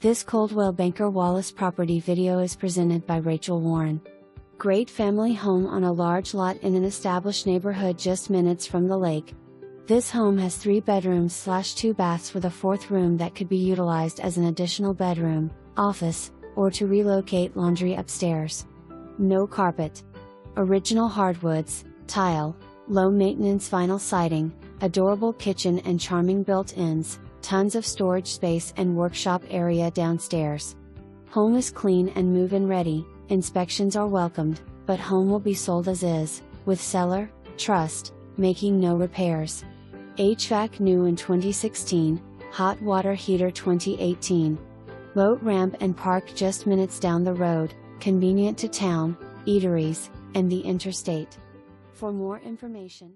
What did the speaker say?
This Coldwell Banker Wallace property video is presented by Rachel Warren. Great family home on a large lot in an established neighborhood just minutes from the lake. This home has 3 bedrooms/2 baths with a 4th room that could be utilized as an additional bedroom, office, or to relocate laundry upstairs. No carpet. Original hardwoods, tile, low maintenance vinyl siding, adorable kitchen and charming built-ins, tons of storage space and workshop area downstairs. Home is clean and move-in ready, inspections are welcomed, but home will be sold as is, with seller trust, making no repairs. HVAC new in 2016, hot water heater 2018. Boat ramp and park just minutes down the road, convenient to town, eateries, and the interstate. For more information,